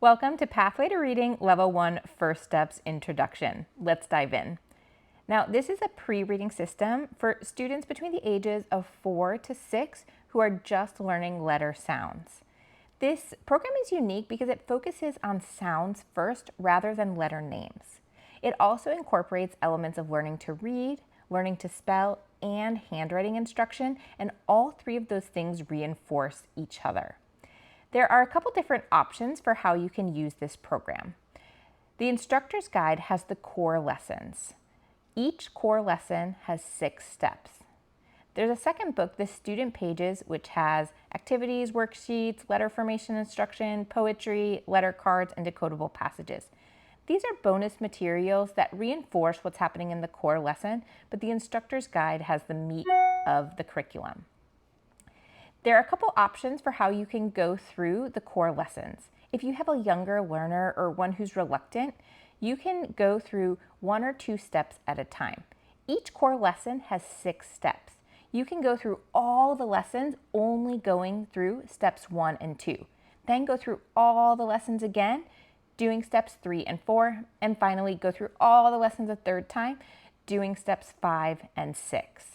Welcome to Pathway to Reading Level 1 First Steps Introduction. Let's dive in. Now, this is a pre-reading system for students between the ages of 4 to 6 who are just learning letter sounds. This program is unique because it focuses on sounds first rather than letter names. It also incorporates elements of learning to read, learning to spell, and handwriting instruction, and all three of those things reinforce each other. There are a couple different options for how you can use this program. The instructor's guide has the core lessons. Each core lesson has 6 steps. There's a second book, the student pages, which has activities, worksheets, letter formation instruction, poetry, letter cards, and decodable passages. These are bonus materials that reinforce what's happening in the core lesson, but the instructor's guide has the meat of the curriculum. There are a couple options for how you can go through the core lessons. If you have a younger learner or one who's reluctant, you can go through 1 or 2 steps at a time. Each core lesson has 6 steps. You can go through all the lessons only going through steps 1 and 2. Then go through all the lessons again, doing steps 3 and 4, and finally go through all the lessons a third time, doing steps 5 and 6.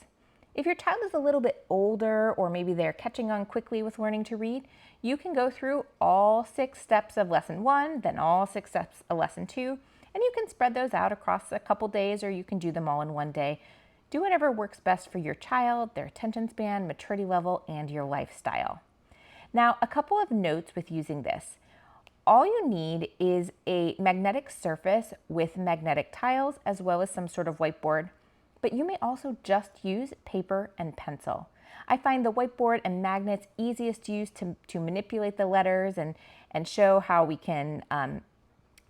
If your child is a little bit older, or maybe they're catching on quickly with learning to read, you can go through all 6 steps of lesson 1, then all 6 steps of lesson 2, and you can spread those out across a couple days, or you can do them all in one day. Do whatever works best for your child, their attention span, maturity level, and your lifestyle. Now, a couple of notes with using this. All you need is a magnetic surface with magnetic tiles, as well as some sort of whiteboard. But you may also just use paper and pencil. I find the whiteboard and magnets easiest to use to manipulate the letters and show how we can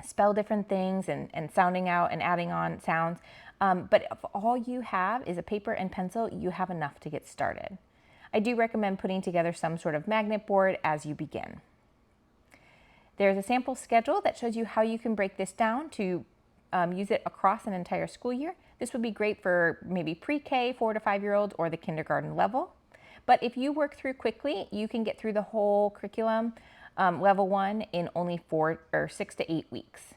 spell different things and sounding out and adding on sounds. But if all you have is a paper and pencil, you have enough to get started. I do recommend putting together some sort of magnet board as you begin. There's a sample schedule that shows you how you can break this down to use it across an entire school year. This would be great for maybe pre-K, 4 to 5-year-olds, or the kindergarten level. But if you work through quickly, you can get through the whole curriculum, level 1, in only 6 to 8 weeks.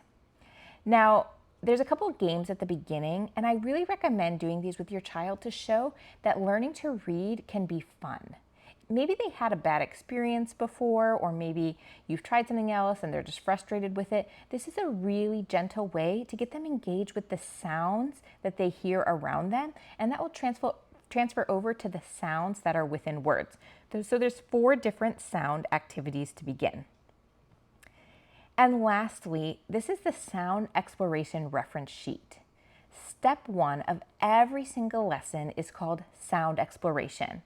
Now, there's a couple of games at the beginning, and I really recommend doing these with your child to show that learning to read can be fun. Maybe they had a bad experience before, or maybe you've tried something else and they're just frustrated with it. This is a really gentle way to get them engaged with the sounds that they hear around them, and that will transfer over to the sounds that are within words. So there's 4 different sound activities to begin. And lastly, this is the sound exploration reference sheet. Step 1 of every single lesson is called sound exploration,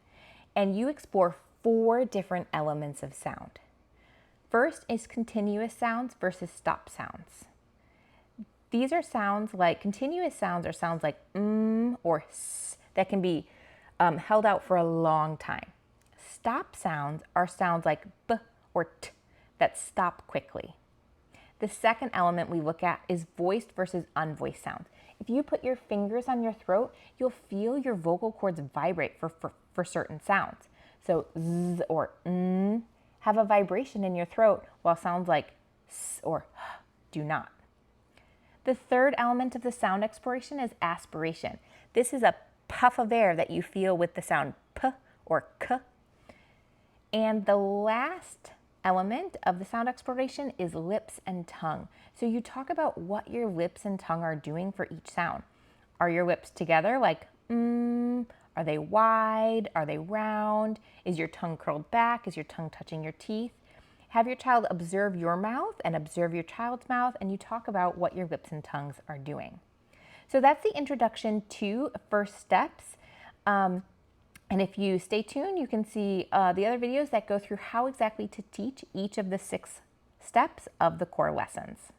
and you explore 4 different elements of sound. First is continuous sounds versus stop sounds. These are sounds like, continuous sounds are sounds like or s that can be held out for a long time. Stop sounds are sounds like b or t that stop quickly. The second element we look at is voiced versus unvoiced sounds. If you put your fingers on your throat, you'll feel your vocal cords vibrate for certain sounds. So z or n have a vibration in your throat, while sounds like s or h do not. The third element of the sound exploration is aspiration. This is a puff of air that you feel with the sound p or k. And the last element of the sound exploration is lips and tongue. So you talk about what your lips and tongue are doing for each sound. Are your lips together like Are they wide? Are they round? Is your tongue curled back? Is your tongue touching your teeth? Have your child observe your mouth and observe your child's mouth, and you talk about what your lips and tongues are doing. So that's the introduction to first steps. And if you stay tuned, you can see the other videos that go through how exactly to teach each of the 6 steps of the core lessons.